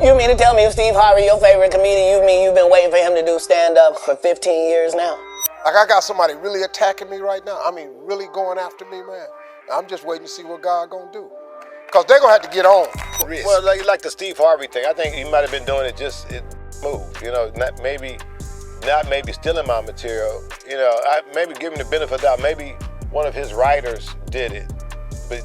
You mean to tell me if Steve Harvey, your favorite comedian, you mean you've been waiting for him to do stand-up for 15 years now? Like, I got somebody really attacking me right now. I mean, really going after me, man. I'm just waiting to see what God gonna do. Because they're gonna have to get on. Well, like the Steve Harvey thing, I think he might have been doing it just smooth. You know, not maybe stealing my material. You know, maybe giving the benefit of the doubt. Maybe one of his writers did it. But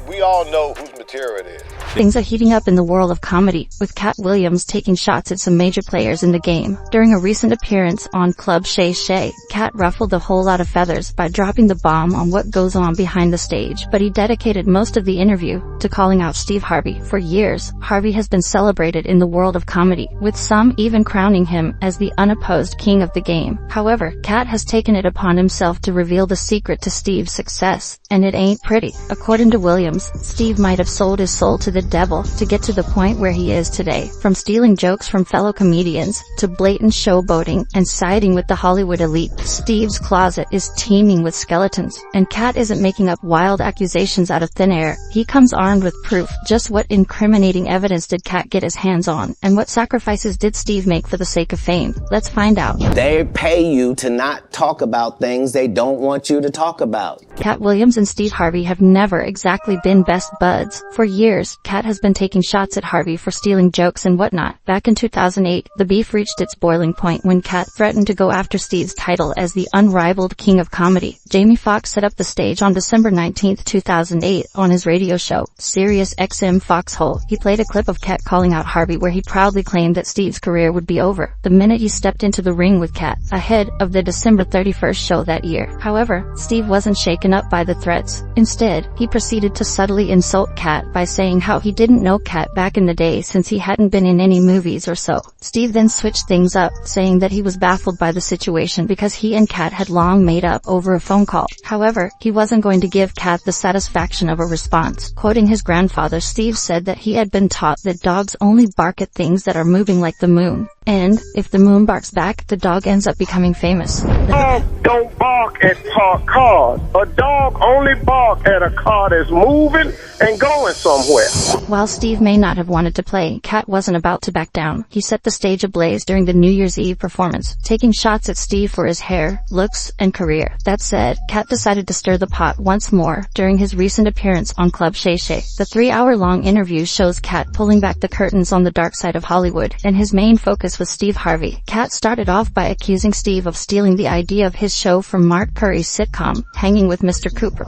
we all know whose material it is. Things are heating up in the world of comedy, with Katt Williams taking shots at some major players in the game. During a recent appearance on Club Shay Shay, Katt ruffled a whole lot of feathers by dropping the bomb on what goes on behind the stage, but he dedicated most of the interview to calling out Steve Harvey. For years, Harvey has been celebrated in the world of comedy, with some even crowning him as the unopposed king of the game. However, Katt has taken it upon himself to reveal the secret to Steve's success, and it ain't pretty. According to Williams, Steve might have sold his soul to the devil to get to the point where he is today. From stealing jokes from fellow comedians, to blatant showboating and siding with the Hollywood elite, Steve's closet is teeming with skeletons. And Katt isn't making up wild accusations out of thin air. He comes armed with proof. Just what incriminating evidence did Katt get his hands on? And what sacrifices did Steve make for the sake of fame? Let's find out. They pay you to not talk about things they don't want you to talk about. Katt Williams and Steve Harvey have never exactly been best buds. For years, Katt has been taking shots at Harvey for stealing jokes and whatnot. Back in 2008, the beef reached its boiling point when Katt threatened to go after Steve's title as the unrivaled king of comedy. Jamie Foxx set up the stage on December 19, 2008 on his radio show, Sirius XM Foxhole. He played a clip of Katt calling out Harvey where he proudly claimed that Steve's career would be over the minute he stepped into the ring with Katt, ahead of the December 31st show that year. However, Steve wasn't shaken up by the threats. Instead, he proceeded to subtly insult Katt by saying how he didn't know Katt back in the day since he hadn't been in any movies or so. Steve then switched things up, saying that he was baffled by the situation because he and Katt had long made up over a phone call. However, he wasn't going to give Katt the satisfaction of a response. Quoting his grandfather, Steve said that he had been taught that dogs only bark at things that are moving like the moon. And, if the moon barks back, the dog ends up becoming famous. Dogs don't bark at parked cars. A dog only barks at a car that's moving and going somewhere. While Steve may not have wanted to play, Katt wasn't about to back down. He set the stage ablaze during the New Year's Eve performance, taking shots at Steve for his hair, looks, and career. That said, Katt decided to stir the pot once more during his recent appearance on Club Shay Shay. The 3-hour-long interview shows Katt pulling back the curtains on the dark side of Hollywood, and his main focus was Steve Harvey. Katt started off by accusing Steve of stealing the idea of his show from Mark Curry's sitcom, Hanging with Mr. Cooper.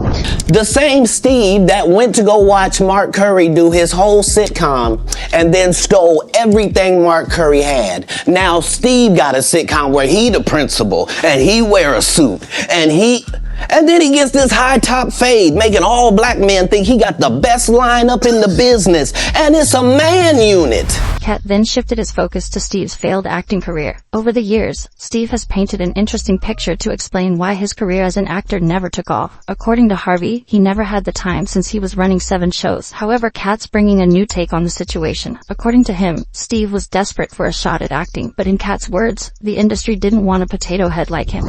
The same Steve that went to go watch Mark Curry do his whole sitcom and then stole everything Mark Curry had. Now Steve got a sitcom where he the principal and he wear a suit and then he gets this high top fade, making all black men think he got the best lineup in the business, and it's a man unit. Katt then shifted his focus to Steve's failed acting career. Over the years, Steve has painted an interesting picture to explain why his career as an actor never took off. According to Harvey, he never had the time since he was running 7 shows. However, Katt's bringing a new take on the situation. According to him, Steve was desperate for a shot at acting, but in Katt's words, the industry didn't want a potato head like him.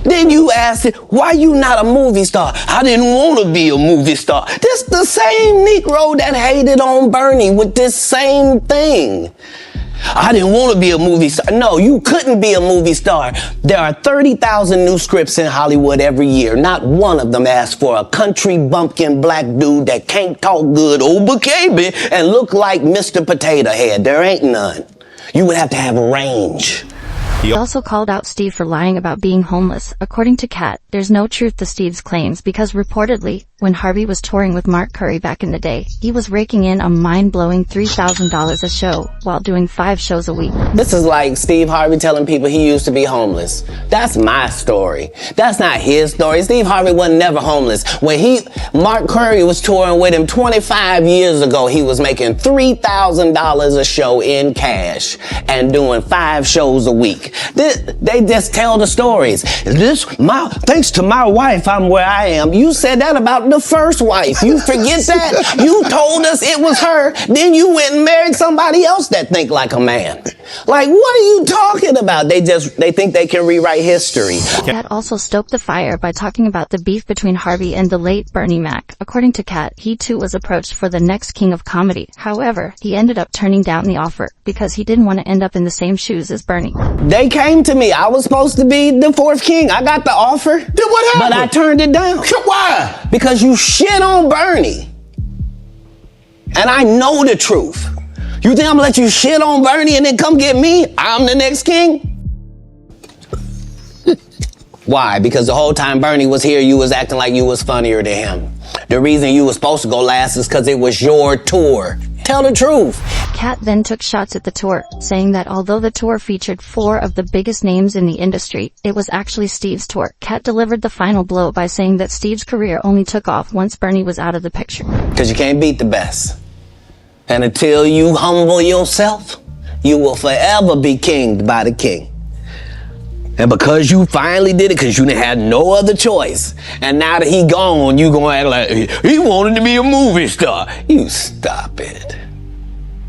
Then you asked it, why you not a movie star? I didn't want to be a movie star. This the same Negro that hated on Bernie with this same thing. I didn't want to be a movie star. No, you couldn't be a movie star. There are 30,000 new scripts in Hollywood every year. Not one of them asks for a country bumpkin black dude that can't talk good Oba-Kaby and look like Mr. Potato Head. There ain't none. You would have to have a range. He also called out Steve for lying about being homeless. According to Katt, there's no truth to Steve's claims because reportedly, when Harvey was touring with Mark Curry back in the day, he was raking in a mind-blowing $3,000 a show while doing 5 shows a week. This is like Steve Harvey telling people he used to be homeless. That's my story. That's not his story. Steve Harvey wasn't never homeless. When Mark Curry was touring with him 25 years ago, he was making $3,000 a show in cash and doing 5 shows a week. They just tell the stories. Thanks to my wife, I'm where I am. You said that about the first wife. You forget that? You told us it was her. Then you went and married somebody else that think like a man. Like, what are you talking about? They think they can rewrite history. Katt also stoked the fire by talking about the beef between Harvey and the late Bernie Mac. According to Katt, he too was approached for the next king of comedy. However, he ended up turning down the offer because he didn't want to end up in the same shoes as Bernie. They came to me. I was supposed to be the fourth king. I got the offer. Then what happened? But I turned it down. Why? Because you shit on Bernie. And I know the truth. You think I'm gonna let you shit on Bernie and then come get me? I'm the next king? Why? Because the whole time Bernie was here, you was acting like you was funnier than him. The reason you was supposed to go last is because it was your tour. Tell the truth. Katt then took shots at the tour, saying that although the tour featured 4 of the biggest names in the industry, it was actually Steve's tour. Katt delivered the final blow by saying that Steve's career only took off once Bernie was out of the picture. Because you can't beat the best. And until you humble yourself, you will forever be kinged by the king. And because you finally did it, because you didn't have no other choice, and now that he gone, you gonna act like he wanted to be a movie star. You stop it.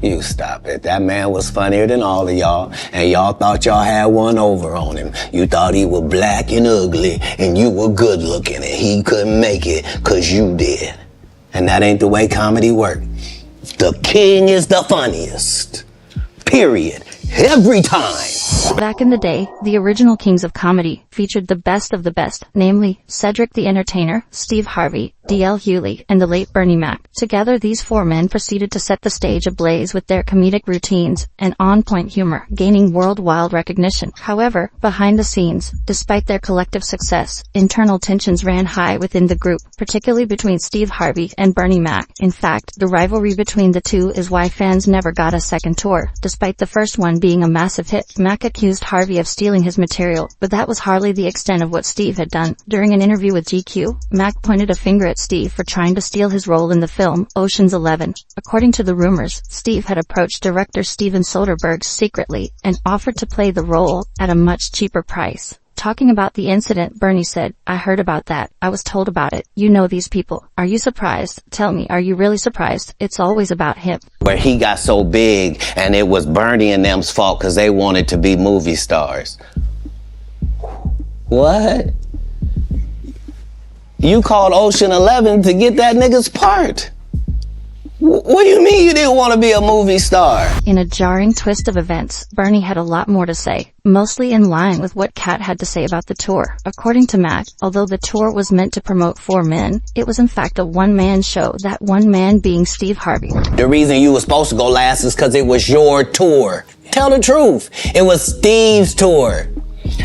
You stop it. That man was funnier than all of y'all, and y'all thought y'all had one over on him. You thought he was black and ugly, and you were good looking, and he couldn't make it because you did. And that ain't the way comedy works. The king is the funniest. Period. Every time. Back in the day, the original kings of comedy featured the best of the best, namely Cedric the Entertainer, Steve Harvey, D.L. Hewley, and the late Bernie Mac. Together, these 4 men proceeded to set the stage ablaze with their comedic routines and on-point humor, gaining worldwide recognition. However, behind the scenes, despite their collective success, internal tensions ran high within the group, particularly between Steve Harvey and Bernie Mac. In fact, the rivalry between the two is why fans never got a second tour, despite the first one being a massive hit. Mac accused Harvey of stealing his material, but that was hardly the extent of what Steve had done. During an interview with GQ, Mac pointed a finger at Steve for trying to steal his role in the film Ocean's 11. According to the rumors, Steve had approached director Steven Soderbergh secretly and offered to play the role at a much cheaper price. Talking about the incident, Bernie said, "I heard about that. I was told about it. You know these people. Are you surprised? Tell me, are you really surprised? It's always about him." Where he got so big and it was Bernie and them's fault because they wanted to be movie stars. What? You called Ocean 11 to get that nigga's part. What do you mean you didn't want to be a movie star? In a jarring twist of events, Bernie had a lot more to say, mostly in line with what Katt had to say about the tour. According to Mac, although the tour was meant to promote 4 men, it was in fact a one-man show, that one man being Steve Harvey. The reason you were supposed to go last is because it was your tour. Tell the truth. It was Steve's tour.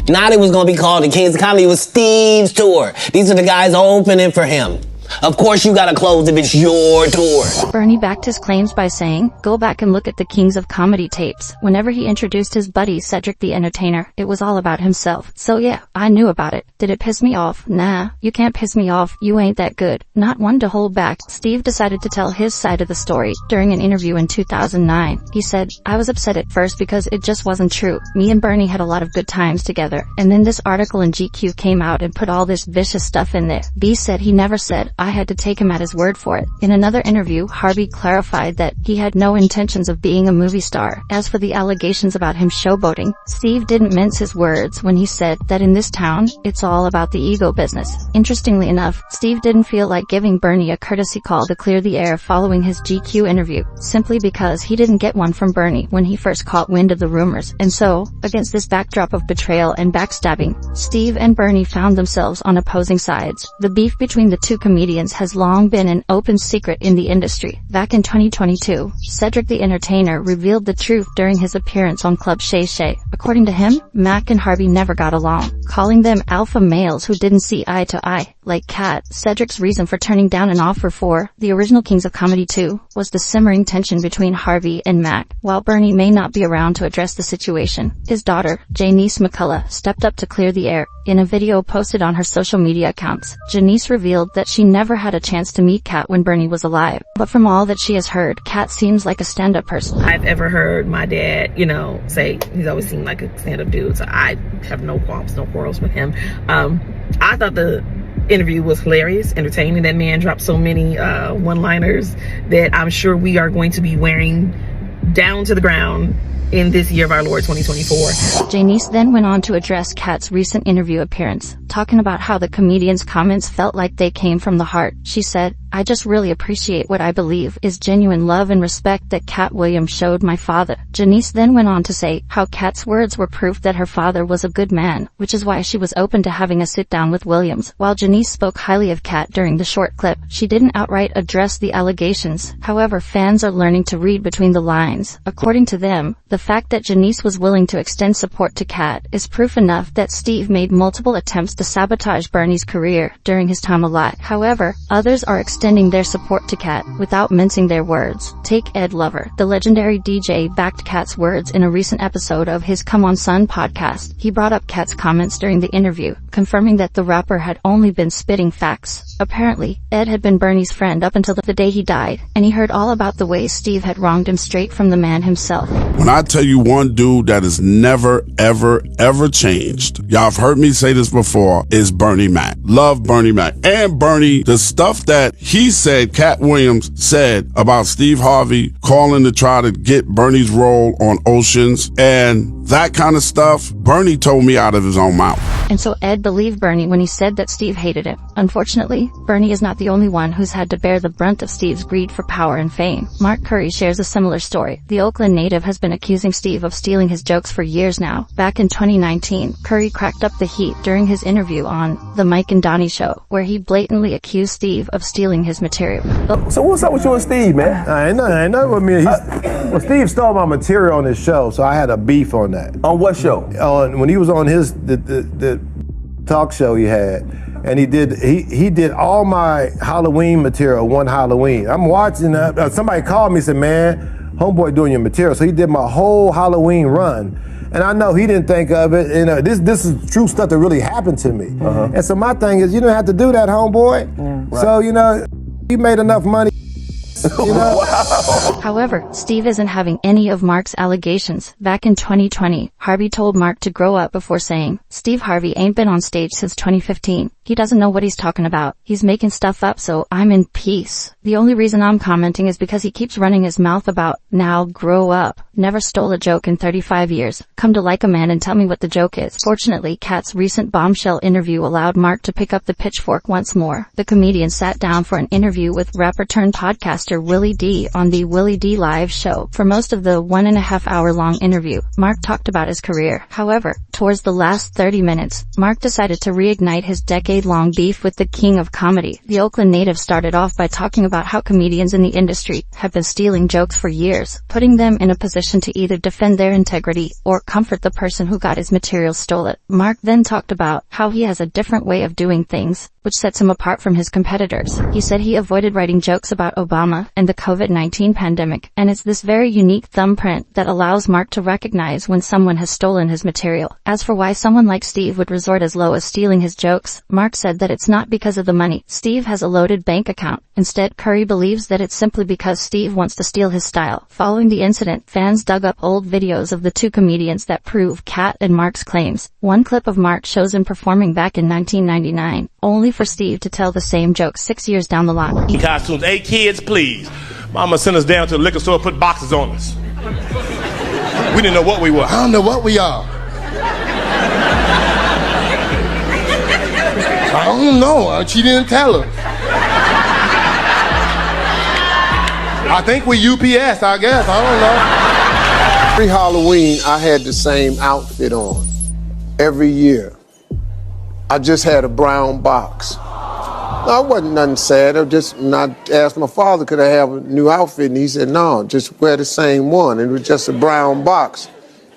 Not it was going to be called the Kings of Comedy. It was Steve's tour. These are the guys opening for him. Of course you gotta close if it's your tour. Bernie backed his claims by saying, "Go back and look at the Kings of Comedy tapes. Whenever he introduced his buddy Cedric the Entertainer, it was all about himself. So yeah, I knew about it. Did it piss me off? Nah, you can't piss me off. You ain't that good." Not one to hold back, Steve decided to tell his side of the story. During an interview in 2009, he said, "I was upset at first because it just wasn't true. Me and Bernie had a lot of good times together. And then this article in GQ came out and put all this vicious stuff in there." B said he never said, "I had to take him at his word for it." In another interview, Harvey clarified that he had no intentions of being a movie star. As for the allegations about him showboating, Steve didn't mince his words when he said that in this town, it's all about the ego business. Interestingly enough, Steve didn't feel like giving Bernie a courtesy call to clear the air following his GQ interview, simply because he didn't get one from Bernie when he first caught wind of the rumors. And so, against this backdrop of betrayal and backstabbing, Steve and Bernie found themselves on opposing sides. The beef between the two comedians has long been an open secret in the industry. Back in 2022, Cedric the Entertainer revealed the truth during his appearance on Club Shay Shay. According to him, Mac and Harvey never got along, calling them alpha males who didn't see eye to eye. Like Katt, Cedric's reason for turning down an offer for the original Kings of Comedy 2 was the simmering tension between Harvey and Mac. While Bernie may not be around to address the situation, his daughter, Janice McCullough, stepped up to clear the air. In a video posted on her social media accounts, Janice revealed that she never had a chance to meet Katt when Bernie was alive. But from all that she has heard, Katt seems like a stand-up person. I've ever heard my dad, say he's always seemed like a stand-up dude, so I have no qualms, no quarrels with him. I thought the interview was hilarious, entertaining. That man dropped so many one-liners that I'm sure we are going to be wearing down to the ground in this year of our Lord 2024. Janice then went on to address Katt's recent interview appearance, talking about how the comedian's comments felt like they came from the heart. She said, "I just really appreciate what I believe is genuine love and respect that Katt Williams showed my father." Janice then went on to say how Katt's words were proof that her father was a good man, which is why she was open to having a sit-down with Williams. While Janice spoke highly of Katt during the short clip, she didn't outright address the allegations. However, fans are learning to read between the lines. According to them, the fact that Janice was willing to extend support to Katt is proof enough that Steve made multiple attempts to sabotage Bernie's career during his time alive. However, others are extending their support to Katt without mincing their words. Take Ed Lover. The legendary DJ backed Katt's words in a recent episode of his Come On Son podcast. He brought up Katt's comments during the interview, confirming that the rapper had only been spitting facts. Apparently, Ed had been Bernie's friend up until the day he died, and he heard all about the ways Steve had wronged him straight from the man himself. When I tell you one dude that has never, ever, ever changed, y'all have heard me say this before, is Bernie Mac. Love Bernie Mac. And Bernie, the stuff that he said, Katt Williams said about Steve Harvey calling to try to get Bernie's role on Oceans and that kind of stuff, Bernie told me out of his own mouth. And so Ed believed Bernie when he said that Steve hated him. Unfortunately, Bernie is not the only one who's had to bear the brunt of Steve's greed for power and fame. Mark Curry shares a similar story. The Oakland native has been accusing Steve of stealing his jokes for years now. Back in 2019, Curry cracked up the heat during his interview on The Mike and Donnie Show, where he blatantly accused Steve of stealing his material. So what's up with you and Steve, man? Ain't nothing with me. Well, Steve stole my material on his show, so I had a beef on that. On what show? When he was on his the talk show he had, and he did all my Halloween material one Halloween. I'm watching somebody called me and said, "Man, homeboy doing your material." So he did my whole Halloween run. And I know he didn't think of it. You know, this is true stuff that really happened to me. And so my thing is, you don't have to do that, homeboy. Yeah, right. So, you know, you made enough money. You know? Wow. However, Steve isn't having any of Mark's allegations. Back in 2020, Harvey told Mark to grow up before saying, "Steve Harvey ain't been on stage since 2015. He doesn't know what he's talking about. He's making stuff up, so I'm in peace. The only reason I'm commenting is because he keeps running his mouth about, now grow up. Never stole a joke in 35 years. Come to like a man and tell me what the joke is." Fortunately, Katt's recent bombshell interview allowed Mark to pick up the pitchfork once more. The comedian sat down for an interview with rapper turned podcaster Willie D on the Willie D Live show. For most of the 1.5-hour-long interview, Mark talked about his career. However, towards the last 30 minutes, Mark decided to reignite his decade-long beef with the king of comedy. The Oakland native started off by talking about how comedians in the industry have been stealing jokes for years, putting them in a position to either defend their integrity or comfort the person who got his material stolen. Mark then talked about how he has a different way of doing things, which sets him apart from his competitors. He said he avoided writing jokes about Obama and the COVID-19 pandemic, and it's this very unique thumbprint that allows Mark to recognize when someone has stolen his material. As for why someone like Steve would resort as low as stealing his jokes, Mark said that it's not because of the money. Steve has a loaded bank account. Instead, Curry believes that it's simply because Steve wants to steal his style. Following the incident, fans dug up old videos of the two comedians that prove Katt and Mark's claims. One clip of Mark shows him performing back in 1999, only for Steve to tell the same joke 6 years down the line. Costumes. Hey kids, please. Mama sent us down to the liquor store, put boxes on us. We didn't know what we were. I don't know what we are. I don't know. She didn't tell her. I think we UPS, I guess. I don't know. Every Halloween, I had the same outfit on. Every year. I just had a brown box. No, it wasn't nothing sad. I asked my father, could I have a new outfit? And he said, no, just wear the same one. It was just a brown box.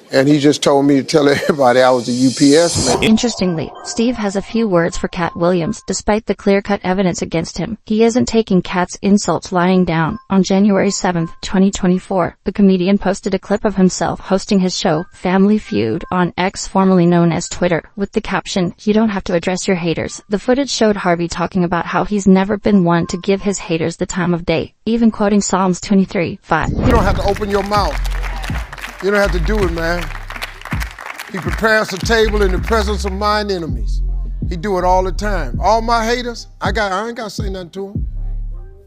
And he just told me to tell everybody I was a UPS man. Interestingly, Steve has a few words for Katt Williams, despite the clear-cut evidence against him. He isn't taking Katt's insults lying down. On January 7th, 2024, the comedian posted a clip of himself hosting his show, Family Feud, on X, formerly known as Twitter, with the caption, "You don't have to address your haters." The footage showed Harvey talking about how he's never been one to give his haters the time of day, even quoting Psalms 23:5. You don't have to open your mouth. You don't have to do it, man. He prepares a table in the presence of mine enemies. He do it all the time. All my haters, I ain't got to say nothing to them.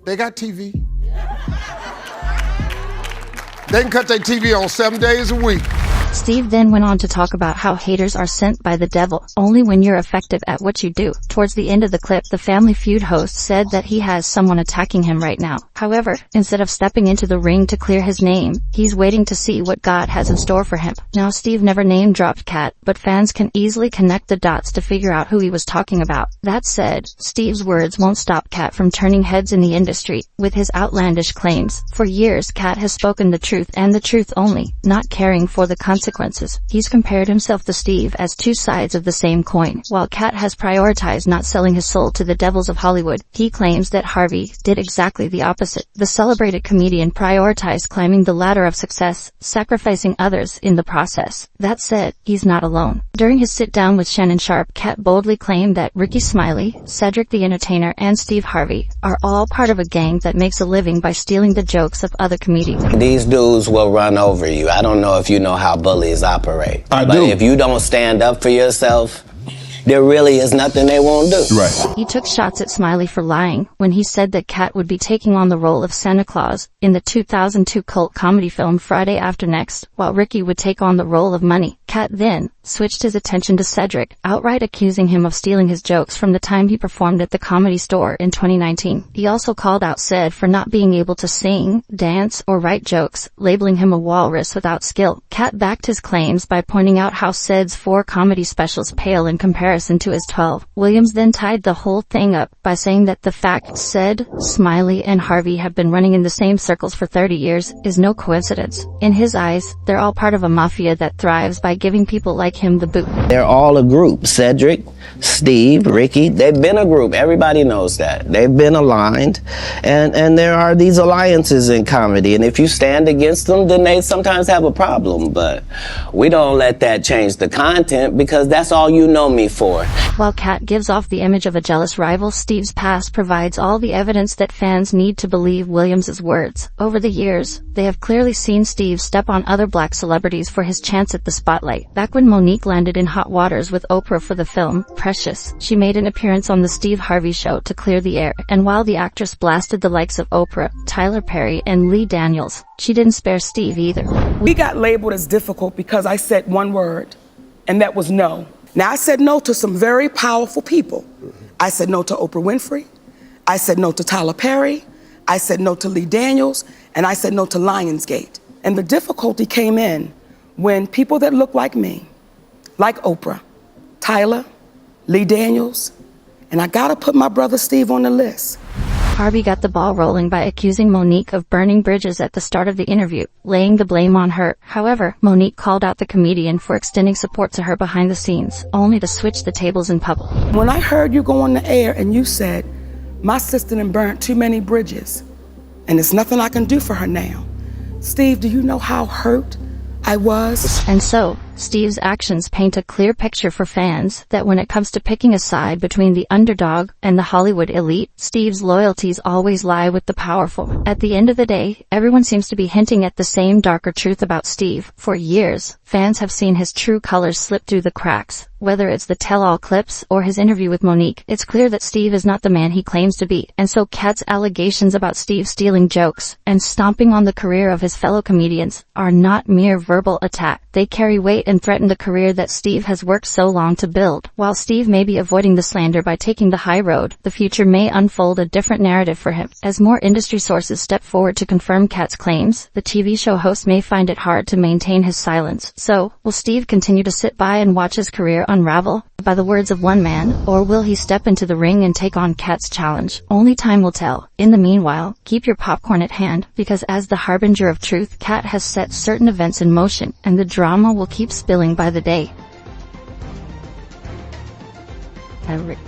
They got TV. They can cut their TV on 7 days a week. Steve then went on to talk about how haters are sent by the devil, only when you're effective at what you do. Towards the end of the clip, the Family Feud host said that he has someone attacking him right now. However, instead of stepping into the ring to clear his name, he's waiting to see what God has in store for him. Now, Steve never name-dropped Katt, but fans can easily connect the dots to figure out who he was talking about. That said, Steve's words won't stop Katt from turning heads in the industry with his outlandish claims. For years, Katt has spoken the truth and the truth only, not caring for the consequences. He's compared himself to Steve as two sides of the same coin. While Katt has prioritized not selling his soul to the devils of Hollywood, he claims that Harvey did exactly the opposite. The celebrated comedian prioritized climbing the ladder of success, sacrificing others in the process. That said, he's not alone. During his sit-down with Shannon Sharpe, Katt boldly claimed that Rickey Smiley, Cedric the Entertainer, and Steve Harvey are all part of a gang that makes a living by stealing the jokes of other comedians. These dudes will run over you. I don't know if you know how bullies operate. I but do. If you don't stand up for yourself, there really is nothing they won't do. Right. He took shots at Smiley for lying when he said that Katt would be taking on the role of Santa Claus in the 2002 cult comedy film Friday After Next, while Rickey would take on the role of Money. Katt then switched his attention to Cedric, outright accusing him of stealing his jokes from the time he performed at the Comedy Store in 2019. He also called out Ced for not being able to sing, dance, or write jokes, labeling him a walrus without skill. Katt backed his claims by pointing out how Ced's 4 comedy specials pale in comparison to his 12. Williams then tied the whole thing up by saying that the fact Ced, Smiley, and Harvey have been running in the same circles for 30 years is no coincidence. In his eyes, they're all part of a mafia that thrives by giving people like him the boot. They're all a group. Cedric, Steve, Rickey, they've been a group. Everybody knows that. They've been aligned. And there are these alliances in comedy. And if you stand against them, then they sometimes have a problem. But we don't let that change the content because that's all you know me for. While Katt gives off the image of a jealous rival, Steve's past provides all the evidence that fans need to believe Williams' words. Over the years, they have clearly seen Steve step on other black celebrities for his chance at the spotlight. Back when Monique landed in hot waters with Oprah for the film Precious, she made an appearance on the Steve Harvey Show to clear the air, and while the actress blasted the likes of Oprah, Tyler Perry, and Lee Daniels, she didn't spare Steve either. We got labeled as difficult because I said one word, and that was no. Now, I said no to some very powerful people. I said no to Oprah Winfrey. I said no to Tyler Perry. I said no to Lee Daniels. And I said no to Lionsgate. And the difficulty came in when people that look like me, like Oprah, Tyler, Lee Daniels, and I gotta put my brother Steve on the list. Harvey got the ball rolling by accusing Monique of burning bridges at the start of the interview, laying the blame on her. However, Monique called out the comedian for extending support to her behind the scenes, only to switch the tables in public. When I heard you go on the air and you said, my sister done burnt too many bridges, and there's nothing I can do for her now. Steve, do you know how hurt I was? And so, Steve's actions paint a clear picture for fans that when it comes to picking a side between the underdog and the Hollywood elite, Steve's loyalties always lie with the powerful. At the end of the day, everyone seems to be hinting at the same darker truth about Steve. For years, fans have seen his true colors slip through the cracks. Whether it's the tell-all clips or his interview with Monique, it's clear that Steve is not the man he claims to be. And so Katt's allegations about Steve stealing jokes and stomping on the career of his fellow comedians are not mere verbal attack. They carry weight and threaten the career that Steve has worked so long to build. While Steve may be avoiding the slander by taking the high road, the future may unfold a different narrative for him. As more industry sources step forward to confirm Katt's claims, the TV show host may find it hard to maintain his silence. So, will Steve continue to sit by and watch his career unravel, by the words of one man, or will he step into the ring and take on Katt's challenge? Only time will tell. In the meanwhile, keep your popcorn at hand, because as the harbinger of truth, Katt has set certain events in motion, and the drama will keep spilling by the day. Rick.